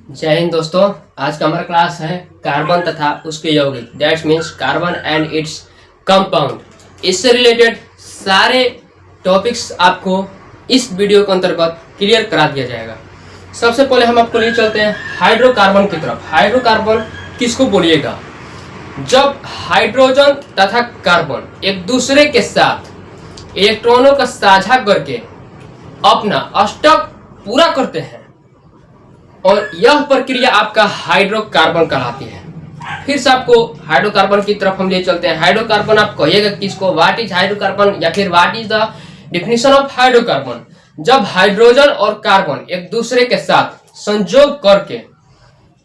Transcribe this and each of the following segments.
जय हिंद दोस्तों। आज का हमारा क्लास है कार्बन तथा उसके यौगिक, that means carbon and its compound. इससे रिलेटेड सारे टॉपिक्स आपको इस वीडियो के अंतर्गत क्लियर करा दिया जाएगा। सबसे पहले हम आपको ले चलते हैं हाइड्रोकार्बन की तरफ। हाइड्रोकार्बन किसको बोलिएगा? जब हाइड्रोजन तथा कार्बन एक दूसरे के साथ इलेक्ट्रॉनों का साझा करके अपना अष्टक पूरा करते हैं और यह प्रक्रिया आपका हाइड्रोकार्बन कहलाती है। फिर से आपको हाइड्रोकार्बन की तरफ हम ले चलते हैं। हाइड्रोकार्बन आप कहिएगा किसको? व्हाट इज हाइड्रोकार्बन या फिर what is the definition of hydrocarbon? जब हाइड्रोजन और कार्बन एक दूसरे के साथ संयोग करके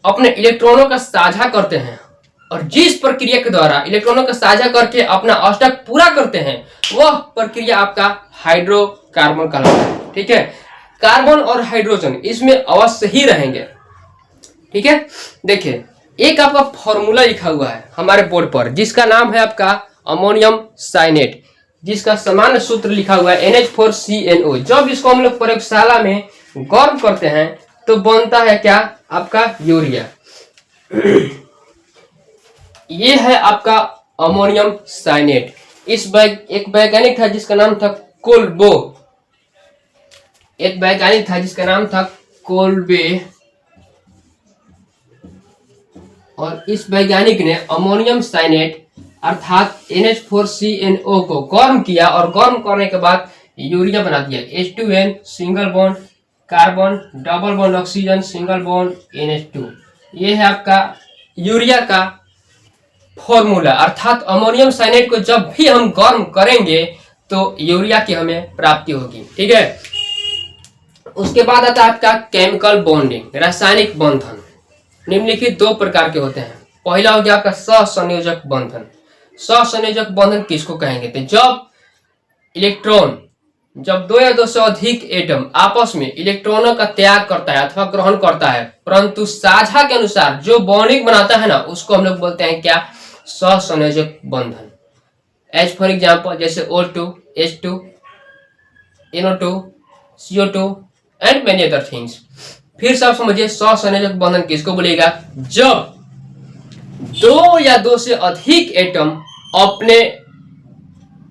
अपने इलेक्ट्रॉनों का साझा करते हैं और जिस प्रक्रिया के द्वारा इलेक्ट्रॉनों का साझा करके अपना अष्टक पूरा करते हैं वह प्रक्रिया आपका हाइड्रोकार्बन कहलाता है। ठीक है, कार्बन और हाइड्रोजन इसमें अवश्य ही रहेंगे। ठीक है, देखिए एक आपका फॉर्मूला लिखा हुआ है हमारे बोर्ड पर जिसका नाम है आपका अमोनियम साइनेट, जिसका सामान्य सूत्र लिखा हुआ है NH4CnO। जब इसको हम लोग प्रयोगशाला में गर्म करते हैं तो बनता है क्या? आपका यूरिया। ये है आपका अमोनियम साइनेट। एक वैज्ञानिक था जिसका नाम था कोल्बो। एक वैज्ञानिक था जिसका नाम था कोल्बे और इस वैज्ञानिक ने अमोनियम साइनेट अर्थात NH4CnO को गर्म किया और गर्म करने के बाद यूरिया बना दिया। H2N single bond carbon, double bond oxygen, single bond NH2। ये है आपका यूरिया का फॉर्मूला। अर्थात अमोनियम साइनेट को जब भी हम गर्म करेंगे तो यूरिया की हमें प्राप्ति होगी। ठीक है, उसके बाद आता है आपका केमिकल बॉन्डिंग, रासायनिक बंधन। निम्नलिखित दो प्रकार के होते हैं। पहला हो गया आपका सहसंयोजक बंधन। सहसंयोजक बंधन किसको कहेंगे? तो जब दो या दो से अधिक एटम आपस में इलेक्ट्रॉनों का त्याग करता है अथवा ग्रहण करता है परंतु साझा के अनुसार जो बॉन्डिंग बनाता है ना उसको हम लोग बोलते हैं क्या? सहसंयोजक बंधन। एज फॉर एग्जाम्पल जैसे O2, H2, NO2, CO2 and many other things. फिर से आप समझिए सहसंयोजक बंधन किसको बोलेगा? जब दो या दो से अधिक एटम अपने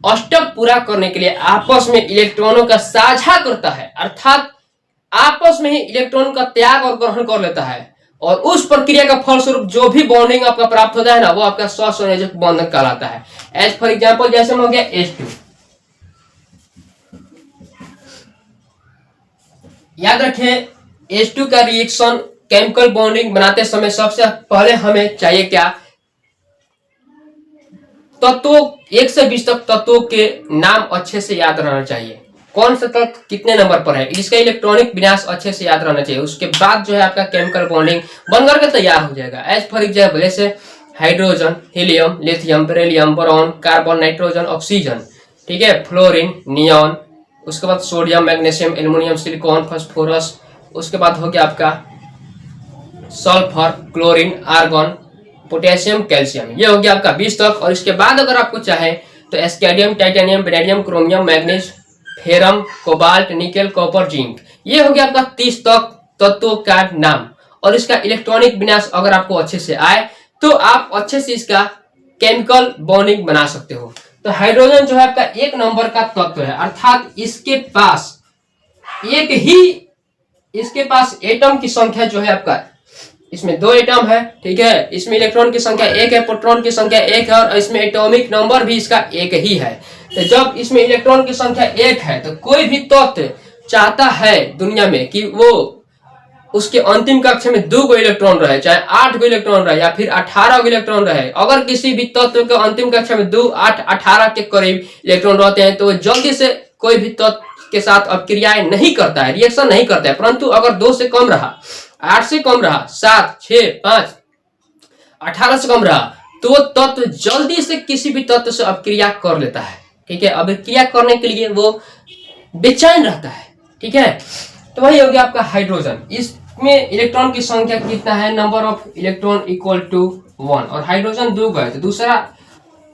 अष्टक पूरा करने के लिए आपस में इलेक्ट्रॉनों का साझा करता है अर्थात आपस में ही इलेक्ट्रॉन का त्याग और ग्रहण कर लेता है और उस प्रक्रिया का फलस्वरूप जो भी बॉन्डिंग आपका प्राप्त होता है ना वो आपका सहसंयोजक बंधन कहलाता है। एज फॉर एग्जाम्पल जैसे हो गया H2। याद रखें H2 का रिएक्शन केमिकल बॉन्डिंग बनाते समय सबसे पहले हमें चाहिए क्या? तत्वों 1 से 20 तक तत्वों के नाम अच्छे से याद रहना चाहिए। कौन सा तत्व कितने नंबर पर है इसका इलेक्ट्रॉनिक विन्यास अच्छे से याद रहना चाहिए। उसके बाद जो है आपका केमिकल बॉन्डिंग बन करके तैयार हो जाएगा। एज फॉर एग्जाम्पल जैसे hydrogen, helium, lithium, beryllium, boron, carbon, nitrogen, oxygen. ठीक है, फ्लोरीन, नियॉन, उसके बाद sodium, magnesium, aluminium, silicon, phosphorus. उसके बाद हो गया आपका sulphur, chlorine, argon, potassium, calcium. ये हो गया आपका 20 तक। और इसके बाद अगर आपको चाहे तो scandium, titanium, vanadium, chromium, manganese, ferrum, cobalt, nickel, copper, zinc. ये हो गया आपका 30 तक तत्वों का नाम। और इसका इलेक्ट्रॉनिक विन्यास अगर आपको अच्छे से आए तो आप अच्छे से इसका केमिकल बॉन्डिंग बना सकते हो। तो हाइड्रोजन जो है आपका 1 नंबर का तत्व है अर्थात इसके पास एटम की संख्या जो है आपका, इसमें 2 एटम है। ठीक है, इसमें इलेक्ट्रॉन की संख्या 1 है, प्रोटॉन की संख्या 1 है और इसमें एटॉमिक नंबर भी इसका 1 ही है। तो जब इसमें इलेक्ट्रॉन की संख्या 1 है तो कोई भी तत्व चाहता है दुनिया में कि वो उसके अंतिम कक्षा में 2 गो इलेक्ट्रॉन रहे, चाहे 8 गो इलेक्ट्रॉन रहे या फिर 18 गो इलेक्ट्रॉन रहे। अगर किसी भी तत्व के अंतिम कक्षा में 2, 8, 18 के करीब इलेक्ट्रॉन रहते हैं तो जल्दी से कोई भी तत्व के साथ अब क्रियाएं नहीं करता है, रिएक्शन नहीं करता है। परंतु अगर 2 से कम रहा, 8 से कम रहा, 7, 6, 5, 18 से कम रहा तो तत्व जल्दी से किसी भी तत्व से अपक्रिया कर लेता है। ठीक है, अपक्रिया करने के लिए वो बेचैन रहता है। ठीक है, तो वही हो गया आपका हाइड्रोजन। इसमें इलेक्ट्रॉन की संख्या कितना है? Number of electron equal to 1 और हाइड्रोजन 2 गए तो दूसरा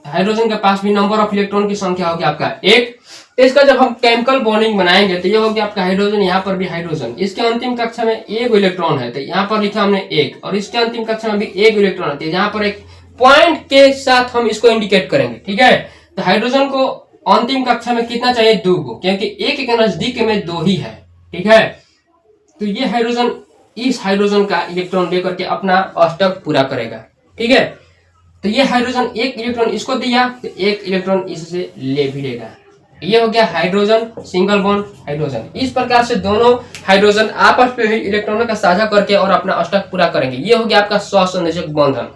हाइड्रोजन के पास भी नंबर ऑफ इलेक्ट्रॉन की संख्या होगी आपका एक। तो इसका जब हम केमिकल बॉन्डिंग बनाएंगे तो ये हो गया आपका हाइड्रोजन, यहाँ पर भी हाइड्रोजन। इसके अंतिम कक्षा में एक इलेक्ट्रॉन है तो यहाँ पर लिखा हमने एक, और इसके अंतिम कक्षा में भी एक इलेक्ट्रॉन है, यहाँ पर एक पॉइंट के साथ हम इसको इंडिकेट करेंगे, ठीक है। तो हाइड्रोजन को अंतिम कक्षा में कितना चाहिए, 2 को, क्योंकि एक के नजदीक में 2 ही है, ठीक है। तो ये हाइड्रोजन इस हाइड्रोजन का इलेक्ट्रॉन लेकर के अपना अष्टक पूरा करेगा, ठीक है। तो ये हाइड्रोजन एक इलेक्ट्रॉन इसको दिया तो एक इलेक्ट्रॉन इससे ले भी लेगा। ये हो गया हाइड्रोजन सिंगल बॉन्ड हाइड्रोजन। इस प्रकार से दोनों हाइड्रोजन आपस में ही इलेक्ट्रॉनों का साझा करके और अपना अष्टक पूरा करेंगे। ये हो गया आपका सहसंयोजक बंधन।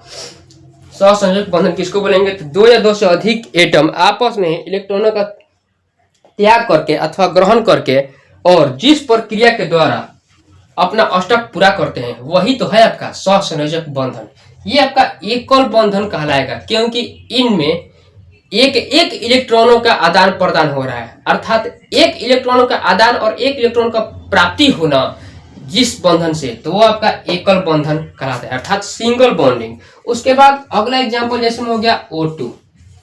सहसंयोजक बंधन किसको बोलेंगे, तो 2 या 2 से अधिक एटम आपस में इलेक्ट्रॉनों का त्याग करके अथवा ग्रहण करके और जिस प्रक्रिया के द्वारा अपना अष्टक पूरा करते हैं वही तो है आपका सहसंयोजक बंधन। ये आपका एकल बंधन कहलाएगा, क्योंकि इनमें एक एक इलेक्ट्रॉनों का आदान प्रदान हो रहा है, अर्थात एक इलेक्ट्रॉनों का आदान और एक इलेक्ट्रॉन का प्राप्ति होना जिस बंधन से, तो वो आपका एकल बंधन कहलाता है, अर्थात सिंगल बॉन्डिंग। उसके बाद अगला एग्जांपल जैसे में हो गया O2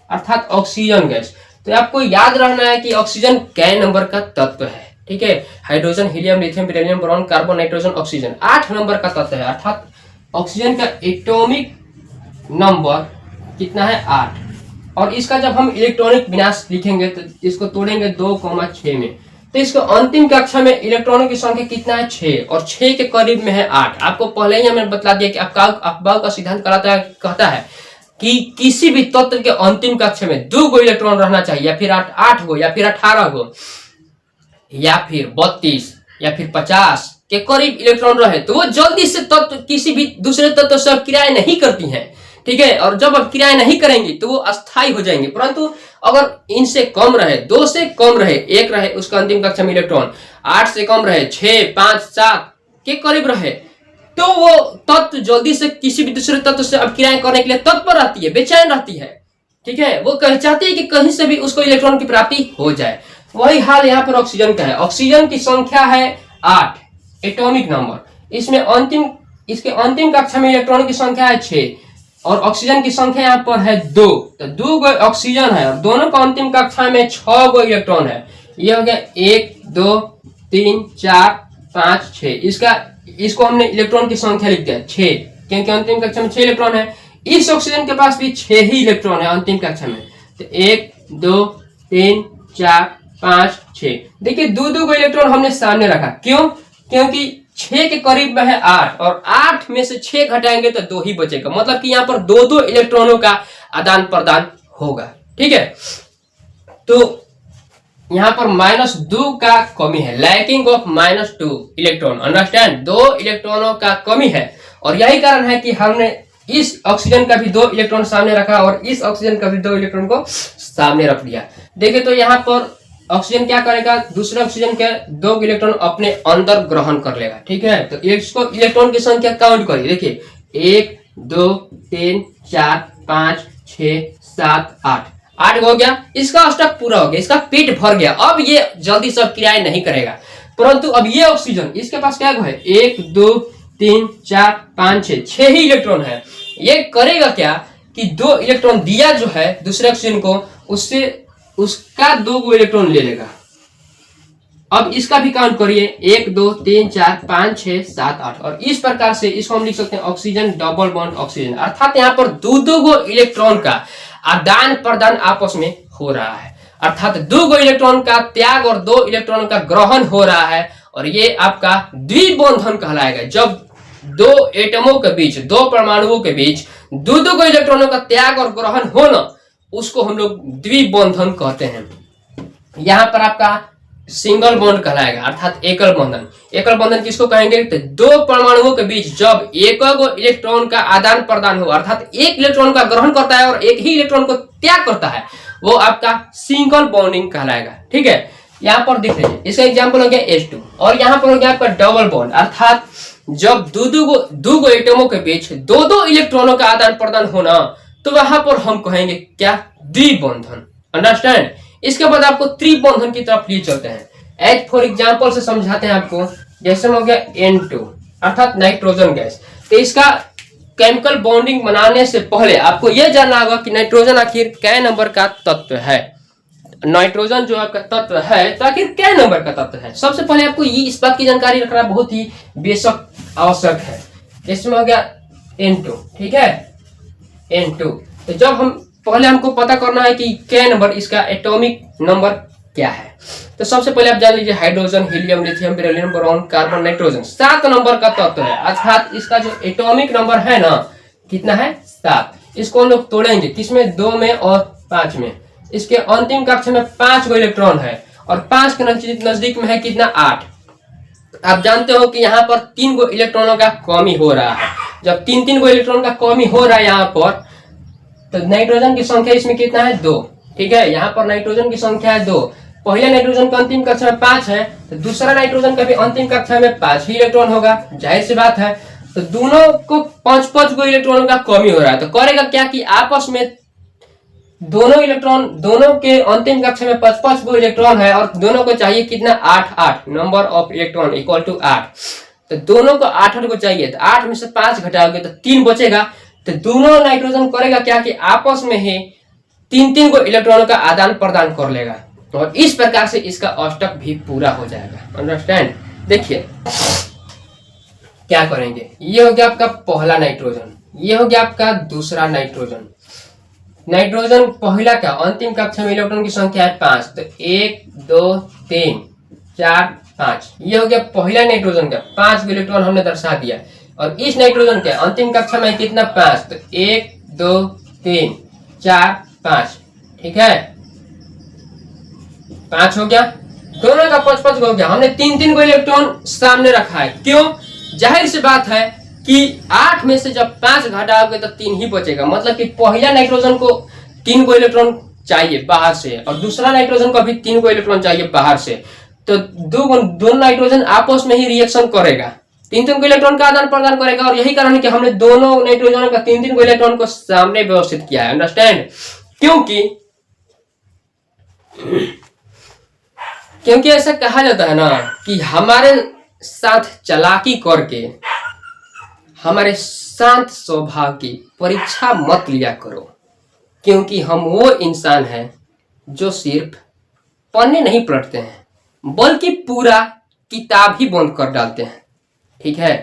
अर्थात ऑक्सीजन गैस। तो आपको याद रहना है कि ऑक्सीजन कै नंबर का तत्व है, ठीक है। Hydrogen, helium, lithium, beryllium, boron, carbon, nitrogen, oxygen 8 number का तत्व है, अर्थात ऑक्सीजन का एटॉमिक नंबर कितना है, 8। और इसका जब हम इलेक्ट्रॉनिक विन्यास लिखेंगे तो इसको तोड़ेंगे 2,6 में, तो इसको अंतिम कक्षा में इलेक्ट्रॉनों की संख्या कितना है, 6, और 6 के करीब में है 8। आपको पहले ही हमने बता दिया कि अफबाउ का सिद्धांत कहता है कि किसी भी तत्व के अंतिम कक्षा में 2 गो इलेक्ट्रॉन रहना चाहिए, या फिर 8 गो, या फिर 18 गो, या फिर 32 या फिर 50 के करीब इलेक्ट्रॉन रहे, तो वो जल्दी से तत्व किसी भी दूसरे तत्व से क्रियाएं नहीं करती हैं, ठीक है। और जब अब क्रियाएं नहीं करेंगी तो वो अस्थायी हो जाएंगे। परंतु अगर इनसे कम रहे, 2 से कम रहे, 1 रहे उसका अंतिम कक्षा में इलेक्ट्रॉन, 8 से कम रहे, 6, 5, 7 के करीब रहे, तो वो तत्व जल्दी से किसी भी दूसरे तत्व से अब क्रियाएं करने के लिए तत्पर रहती है, बेचैन रहती है, ठीक है। वो चाहती है कि कहीं से भी उसको इलेक्ट्रॉन की प्राप्ति हो जाए। वही हाल यहाँ पर ऑक्सीजन का है। ऑक्सीजन की संख्या है 8 एटॉमिक नंबर। इसके अंतिम कक्षा में इलेक्ट्रॉन की संख्या है 6 और ऑक्सीजन की संख्या यहाँ पर है 2। तो 2 गो ऑक्सीजन है और दोनों का अंतिम कक्षा में 6 गो इलेक्ट्रॉन है। ये हो गया 1, 2, 3, 4, 5, 6। इसको हमने इलेक्ट्रॉन की संख्या लिख दिया 6, क्योंकि अंतिम कक्षा में 6 इलेक्ट्रॉन है। इस ऑक्सीजन के पास भी 6 ही इलेक्ट्रॉन है अंतिम कक्षा में। तो 1, 2, 3, 4, 5, 6। देखिए 2 को इलेक्ट्रॉन हमने सामने रखा, क्यों? क्योंकि 6 के करीब में है 8 और 8 में से 6 घटाएंगे तो 2 ही बचेगा, मतलब कि यहाँ पर 2 इलेक्ट्रॉनों का आदान प्रदान होगा, ठीक है। तो यहाँ पर -2 का कमी है, लैकिंग ऑफ -2 इलेक्ट्रॉन, अंडरस्टैंड। 2 इलेक्ट्रॉनों का कमी है और यही कारण है कि हमने इस ऑक्सीजन का भी 2 इलेक्ट्रॉन सामने रखा और इस ऑक्सीजन का भी 2 इलेक्ट्रॉन को सामने रख दिया। देखिए तो यहाँ पर ऑक्सीजन क्या करेगा, दूसरे ऑक्सीजन के 2 इलेक्ट्रॉन अपने अंदर ग्रहण कर लेगा, ठीक है। तो इसको इलेक्ट्रॉन की संख्या काउंट करिए, देखिए 1, 2, 3, 4, 5, 6, 7, 8 हो गया। इसका अष्टक पूरा हो गया, इसका पेट भर गया। अब ये जल्दी सब क्रियाएं नहीं करेगा, परंतु अब ये ऑक्सीजन इसके पास क्या है, 1, 2, 3, 4, 5, 6 ही इलेक्ट्रॉन है। ये करेगा क्या कि 2 इलेक्ट्रॉन दिया जो है दूसरे ऑक्सीजन को, उसका 2 इलेक्ट्रॉन ले लेगा। अब इसका भी काउंट करिए 1, 2, 3, 4, 5, 6, 7, 8 और इस प्रकार से इसको हम लिख सकते हैं ऑक्सीजन डबल बॉन्ड ऑक्सीजन, अर्थात यहाँ पर 2 इलेक्ट्रॉन का आदान प्रदान आपस में हो रहा है, अर्थात 2 इलेक्ट्रॉन का त्याग और 2 इलेक्ट्रॉन का ग्रहण हो रहा है और ये आपका द्विबंधन कहलाएगा। जब 2 एटमों के बीच, 2 परमाणुओं के बीच 2 इलेक्ट्रॉनों का त्याग और ग्रहण होना, उसको हम लोग द्विबंधन कहते हैं। यहाँ पर आपका सिंगल बॉन्ड कहलाएगा, अर्थात एकल बंधन। एकल बंधन किसको कहेंगे, तो 2 परमाणुओं के बीच जब एक इलेक्ट्रॉन का आदान प्रदान हो, अर्थात एक इलेक्ट्रॉन का ग्रहण करता है और एक ही इलेक्ट्रॉन को त्याग करता है, वो आपका सिंगल बॉन्डिंग कहलाएगा, ठीक है। यहाँ पर देख लीजिए, इसका एग्जाम्पल हो गया H2 और यहाँ पर हो गया आपका डबल बॉन्ड, अर्थात जब 2 एटमों के बीच 2 इलेक्ट्रॉनों का आदान प्रदान होना, तो वहां पर हम कहेंगे क्या, द्विबंधन, अंडरस्टैंड। इसके बाद आपको त्रिबंधन की तरफ लिए चलते हैं। एज फॉर एग्जांपल से समझाते हैं आपको, जैसे हो गया N2 अर्थात नाइट्रोजन गैस। तो इसका केमिकल बॉन्डिंग बनाने से पहले आपको यह जानना होगा कि नाइट्रोजन आखिर कै नंबर का तत्व है। नाइट्रोजन जो आपका तत्व है तो आखिर कै नंबर का तत्व है। सबसे पहले आपको ये इस बात की जानकारी रखना बहुत ही बेशक आवश्यक है। इसमें हो गया N2, ठीक है, N2। तो जब हम पहले हमको पता करना है कि कै नंबर, इसका एटॉमिक नंबर क्या है। तो सबसे पहले आप जान लीजिए hydrogen, helium, lithium, beryllium, boron, carbon, nitrogen 7 number का तत्व है। अर्थात इसका जो एटॉमिक नंबर है ना, कितना है, 7। इसको हम लोग तोड़ेंगे किसमें, 2 में और 5 में। इसके अंतिम कक्ष में 5 गो इलेक्ट्रॉन है और 5 के नजदीक में है कितना, 8। आप जानते हो कि यहाँ पर 3 गो इलेक्ट्रॉनों का कमी हो रहा है। जब 3 गो इलेक्ट्रॉन का कमी हो रहा है यहाँ पर, तो नाइट्रोजन की संख्या इसमें कितना है, 2, ठीक है। यहाँ पर नाइट्रोजन की संख्या है 2। पहले नाइट्रोजन का अंतिम कक्षा में 5 है, तो दूसरा नाइट्रोजन का भी अंतिम कक्षा में 5 ही इलेक्ट्रॉन होगा, जाहिर सी बात है। तो दोनों को 5-5 गो इलेक्ट्रॉनों का कमी हो रहा है। तो करेगा क्या कि आपस में दोनों इलेक्ट्रॉन, दोनों के अंतिम कक्षा में 5-5 गो इलेक्ट्रॉन है और दोनों को चाहिए कितना, 8-8, number of electron equal to 8। तो दोनों को 8-8 को चाहिए, तो 8 में से 5 घटाओगे तो 3 बचेगा। तो दोनों नाइट्रोजन करेगा क्या कि आपस में ही 3 गो इलेक्ट्रॉनों का आदान प्रदान कर लेगा और इस प्रकार से इसका अष्टक भी पूरा हो जाएगा। अंडरस्टैंड। देखिए क्या करेंगे, ये हो गया आपका पहला नाइट्रोजन, ये हो गया आपका दूसरा नाइट्रोजन। नाइट्रोजन पहला का अंतिम कक्षा में इलेक्ट्रॉन की संख्या है 5, तो 1 2 3 4 5, ये हो गया पहला नाइट्रोजन का 5 इलेक्ट्रॉन हमने दर्शा दिया। और इस नाइट्रोजन के अंतिम कक्षा में कितना, 5, तो 1 2 3 4 5, ठीक है, 5 हो गया। दोनों का 5-5 हो गया। हमने 3 गो इलेक्ट्रॉन सामने रखा है, क्यों, जाहिर सी बात है कि 8 में से जब 5 घटाओगे तो 3 ही बचेगा। मतलब कि पहला नाइट्रोजन को 3 गो इलेक्ट्रॉन चाहिए बाहर से और दूसरा नाइट्रोजन को भी 3 गो इलेक्ट्रॉन चाहिए बाहर से। तो दोनों नाइट्रोजन आपस में ही रिएक्शन करेगा, 3 गो इलेक्ट्रॉन का आदान प्रदान करेगा। और यही कारण है कि हमने दोनों नाइट्रोजन का 3 गो इलेक्ट्रॉन को सामने व्यवस्थित किया है। अंडरस्टैंड। क्योंकि ऐसा कहा जाता है ना कि हमारे साथ चालाकी करके हमारे शांत स्वभाव की परीक्षा मत लिया करो, क्योंकि हम वो इंसान हैं जो सिर्फ पन्ने नहीं पलटते हैं बल्कि पूरा किताब ही बंद कर डालते हैं, ठीक है।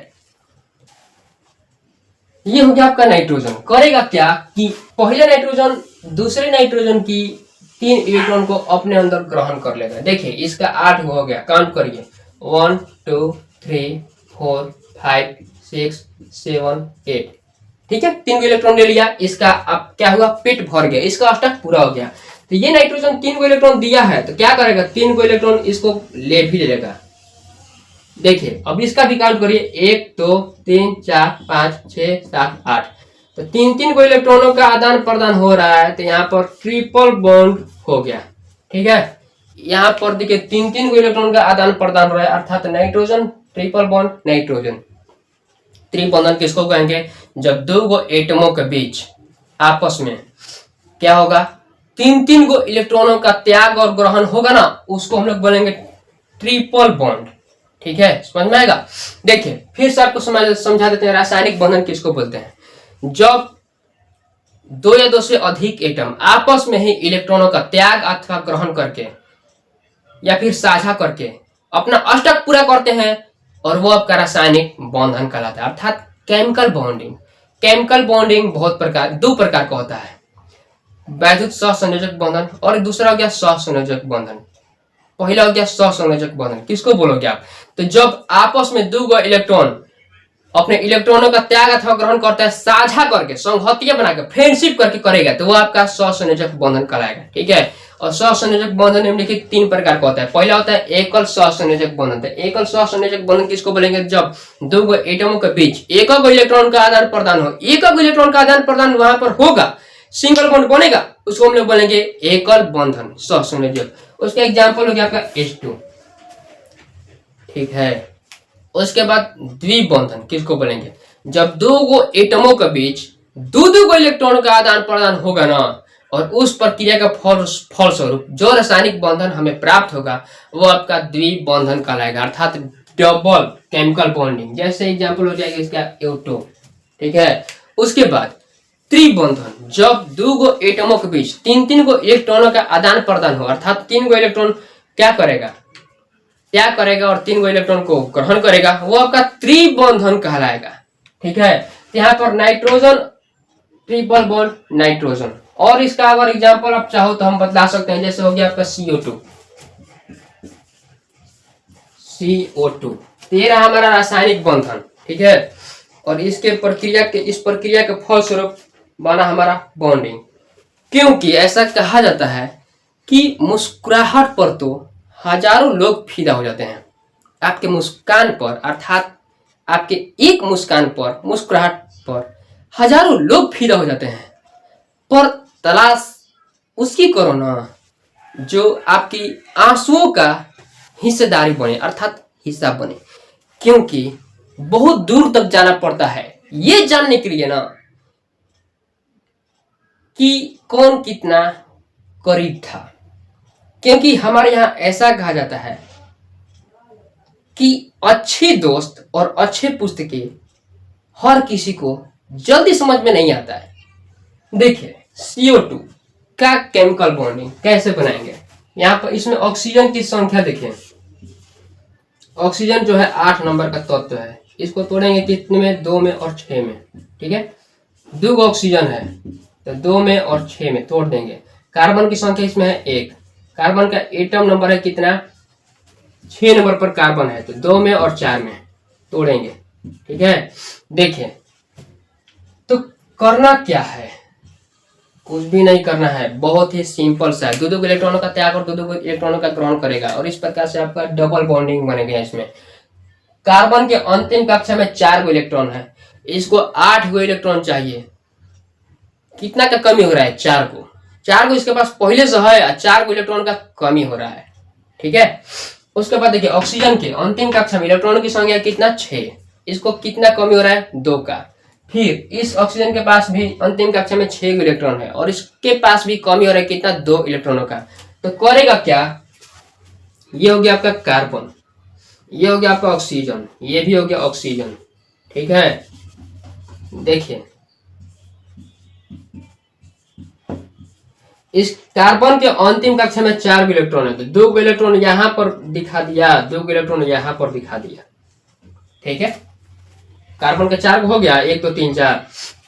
ये हो गया आपका नाइट्रोजन। करेगा क्या कि पहले नाइट्रोजन दूसरे नाइट्रोजन की 3 इलेक्ट्रॉन को अपने अंदर ग्रहण कर लेगा। देखिए इसका 8 हो गया, काउंट करिए, 1 2 3 4 5 6 7 8, ठीक है। 3 इलेक्ट्रॉन ले लिया, इसका अब क्या हुआ, पेट भर गया, इसका अष्टक पूरा हो गया। तो ये नाइट्रोजन 3 इलेक्ट्रॉन दिया है तो क्या करेगा, 3 इलेक्ट्रॉन इसको ले भी लेगा। देखिए अब इसका भी काउंट करिए, 1 2 3 4 5 6 7 8। तो 3 को इलेक्ट्रॉनों का आदान प्रदान हो रहा है। तो यहाँ पर ट्रिपल बॉन्ड हो गया, ठीक है। यहाँ पर देखिए 3 को इलेक्ट्रॉन का आदान प्रदान हो रहा है, अर्थात नाइट्रोजन ट्रिपल बॉन्ड नाइट्रोजन। त्रिबंधन किसको कहेंगे, जब 2 गो एटमों के बीच आपस में क्या होगा, 3 गो इलेक्ट्रॉनों का त्याग और ग्रहण होगा ना, उसको हम लोग बोलेंगे ट्रिपल बॉन्ड, ठीक है। समझ में आएगा। देखिए फिर से आपको समझा देते हैं रासायनिक बंधन किसको बोलते हैं। जब 2 या 2 से अधिक एटम आपस में ही इलेक्ट्रॉनों का त्याग अथवा ग्रहण करके या फिर साझा करके अपना अष्टक पूरा करते हैं और वो आपका रासायनिक बंधन कहलाता है, अर्थात केमिकल बॉन्डिंग। केमिकल बॉन्डिंग दो प्रकार का होता है, वैद्युत सहसंयोजक बंधन और दूसरा हो गया सहसंयोजक बंधन। पहला हो गया सहसंयोजक बंधन, किसको बोलोगे आप, तो जब आपस में 2 गो इलेक्ट्रॉन अपने इलेक्ट्रॉनों का त्याग अथवा ग्रहण करता है, साझा करके संहतिया बनाकर फ्रेंडशिप करके करेगा, तो वो आपका सहसंयोजक बंधन कहलाएगा, ठीक है। और सहसंयोजक बंधन निम्नलिखित 3 प्रकार का होता है। पहला होता है एकल सहसंयोजक बंधन। तो एकल सहसंयोजक बंधन किसको बोलेंगे, जब 2 गो एटमों के बीच एक गो इलेक्ट्रॉन का आदान प्रदान हो, एक गो इलेक्ट्रॉन का आदान प्रदान वहां पर होगा, सिंगल बॉन्ड बनेगा, उसको हम लोग बोलेंगे एकल बंधन सहसंयोजक। उसका एग्जाम्पल हो गया आपका H2, ठीक है। उसके बाद द्विबंधन किसको बोलेंगे, जब 2 गो एटमों के बीच 2 गो इलेक्ट्रॉन का आदान प्रदान होगा ना, और उस प्रक्रिया का फलस्वरूप जो रासायनिक बंधन हमें प्राप्त होगा वो आपका द्विबंधन कहलाएगा, अर्थात डबल केमिकल बॉन्डिंग। जैसे एग्जांपल हो जाएगा इसका U2, ठीक है। उसके बाद त्रिबंधन, जब दो गो एटमों के बीच तीन तीन गो इलेक्ट्रॉनों का आदान प्रदान हो, अर्थात तीन गो इलेक्ट्रॉन क्या करेगा, त्याग करेगा और तीन गो इलेक्ट्रॉन को ग्रहण करेगा, वो आपका त्रिबंधन कहलाएगा। ठीक है। यहाँ पर नाइट्रोजन, ट्रिपल बॉन्ड नाइट्रोजन। और इसका अगर एग्जांपल आप चाहो तो हम बतला सकते हैं, जैसे हो गया आपका CO2 ये रहा हमारा रासायनिक बंधन। ठीक है। और इसके प्रक्रिया के इस प्रक्रिया के फलस्वरूप बना हमारा बॉन्डिंग। क्योंकि ऐसा कहा जाता है कि मुस्कुराहट पर तो हजारों लोग फिदा हो जाते हैं, आपके मुस्कान पर, अर्थात आपके एक मुस्कान पर, मुस्कुराहट पर हजारों लोग फिदा हो जाते हैं, पर तलाश उसकी करो ना जो आपकी आंसुओं का हिस्सेदारी बने, अर्थात हिस्सा बने। क्योंकि बहुत दूर तक जाना पड़ता है ये जानने के लिए ना कि कौन कितना करीब था। क्योंकि हमारे यहाँ ऐसा कहा जाता है कि अच्छे दोस्त और अच्छे पुस्तकें हर किसी को जल्दी समझ में नहीं आता है। देखिए CO2 का केमिकल बॉन्डिंग कैसे बनाएंगे। यहाँ पर इसमें ऑक्सीजन की संख्या देखिए, ऑक्सीजन जो है 8 नंबर का तत्व है, इसको तोड़ेंगे कितने में, 2 में और 6 में। ठीक है। 2 ऑक्सीजन है तो 2 में और 6 में तोड़ देंगे। कार्बन की संख्या इसमें है 1, कार्बन का एटम नंबर है कितना, 6 नंबर पर कार्बन है, तो 2 में और 4 में तोड़ेंगे। ठीक है। देखिए तो करना क्या है, कुछ भी नहीं करना है, बहुत ही सिंपल सा है। दो इलेक्ट्रॉनों का त्याग और दो इलेक्ट्रॉनों का ग्रहण करेगा और इस प्रकार से आपका डबल बॉन्डिंग बनेगा। इसमें कार्बन के अंतिम कक्षा में 4 गो इलेक्ट्रॉन है, इसको 8 गो इलेक्ट्रॉन चाहिए। कितना का कमी हो रहा है, 4 को। 4 गो इसके पास पहले से है, 4 गो इलेक्ट्रॉन का कमी हो रहा है। ठीक है। उसके बाद देखिए ऑक्सीजन के अंतिम कक्षा में इलेक्ट्रॉनों की संख्या कितना, 6, इसको कितना कमी हो रहा है, 2 का। फिर इस ऑक्सीजन के पास भी अंतिम कक्षा में 6 इलेक्ट्रॉन है और इसके पास भी कमी हो रहा है कितना, 2 इलेक्ट्रॉनों का। तो करेगा क्या, ये हो गया आपका कार्बन, ये हो गया आपका ऑक्सीजन, ये भी हो गया ऑक्सीजन। ठीक है। देखिए इस कार्बन के अंतिम कक्षा में 4 इलेक्ट्रॉन है, तो 2 इलेक्ट्रॉन यहां पर दिखा दिया, 2 इलेक्ट्रॉन यहां पर दिखा दिया। ठीक है। कार्बन का 4 हो गया, 1 2 3 4।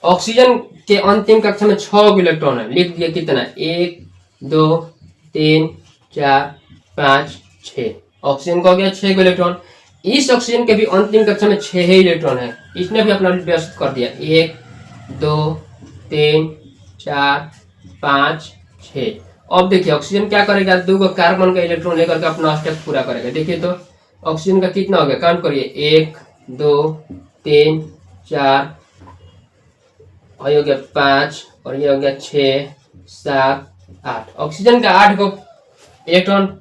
ऑक्सीजन के अंतिम कक्षा में 6 इलेक्ट्रॉन है, लिख दिया कितना, 1 2 3 4 5 6। ऑक्सीजन का हो गया 6 इलेक्ट्रॉन। इस ऑक्सीजन के भी अंतिम कक्षा में 6 ही इलेक्ट्रॉन है, इसने भी अपना व्यस्त कर दिया, 1 2 3 4 5 6। अब देखिए ऑक्सीजन क्या करेगा, 2 कार्बन का इलेक्ट्रॉन लेकर के अपना स्टेप पूरा करेगा। देखिए तो ऑक्सीजन का कितना हो गया, काउंट करिए, 1 2 3 4 और ये हो गया 5 और ये हो गया 6 7 8। ऑक्सीजन का 8 को इलेक्ट्रॉन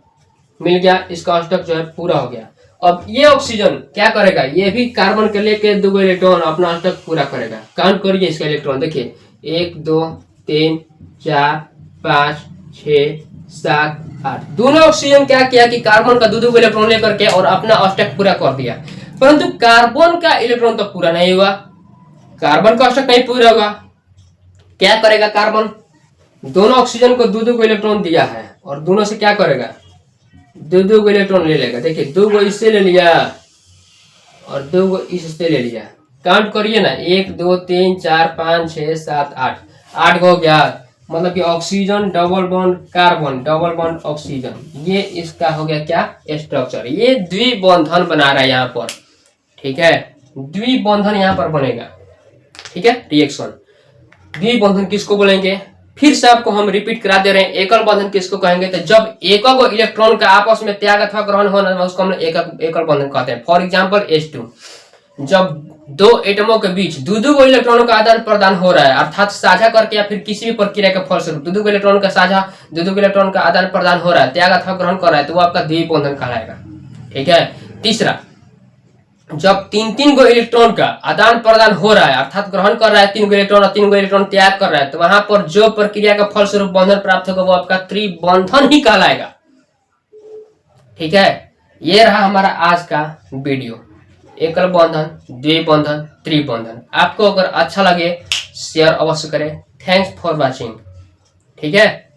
मिल गया, इसका अष्टक जो है पूरा हो गया। अब ये ऑक्सीजन क्या करेगा, ये भी कार्बन के लेके 2 इलेक्ट्रॉन अपना अष्टक पूरा करेगा। काउंट करिए इसका इलेक्ट्रॉन, देखिए 1 2 3 4 5 6 7 8। दोनों ऑक्सीजन क्या किया कि कार्बन का 2 इलेक्ट्रॉन लेकर के और अपना अष्टक पूरा कर दिया। परंतु कार्बन का इलेक्ट्रॉन तो पूरा नहीं हुआ, कार्बन का अष्टक नहीं पूरा होगा। क्या करेगा कार्बन, दोनों ऑक्सीजन को 2 इलेक्ट्रॉन दिया है और दोनों से क्या करेगा, 2 इलेक्ट्रॉन ले लेगा। देखिए 2 इससे ले लिया और 2 इससे ले लिया। काउंट करिए ना, 1 2 3 4 5 6 7 8, 8 हो गया। मतलब कि oxygen double bond carbon double bond oxygen, ये इसका हो गया क्या, स्ट्रक्चर। ये द्विबंधन बना रहा है यहाँ पर। ठीक है। द्विबंधन यहाँ पर बनेगा। ठीक है। रिएक्शन द्विबंधन किसको बोलेंगे, फिर से आपको हम रिपीट करा दे रहे हैं। एकल बंधन किसको कहेंगे, तो जब एकल इलेक्ट्रॉन का आपस में त्याग अथवा ग्रहण होना उसको हम एकल बंधन कहते हैं। फॉर एग्जांपल H2, जब 2 एटमों के बीच 2 इलेक्ट्रॉनों का आदान प्रदान हो रहा है, अर्थात साझा करके या फिर किसी भी प्रक्रिया के फलस्वरूप 2 इलेक्ट्रॉन का साझा 2 इलेक्ट्रॉन का आदान प्रदान हो रहा है, त्याग अथवा ग्रहण कर रहा है, तो वो आपका द्विबंधन कहलाएगा। ठीक है। तीसरा, जब 3 गो इलेक्ट्रॉन का आदान प्रदान हो रहा है, अर्थात ग्रहण कर रहा है 3 इलेक्ट्रॉन और 3 इलेक्ट्रॉन त्याग कर रहा है, तो वहां पर जो प्रक्रिया का फलस्वरूप बंधन प्राप्त होगा वो आपका त्रिबंधन ही कहलाएगा। ठीक है। ये रहा हमारा आज का वीडियो। एकल बंधन, द्विबंधन, त्रिबंधन। आपको अगर अच्छा लगे शेयर अवश्य करें। Thanks for watching. ठीक है।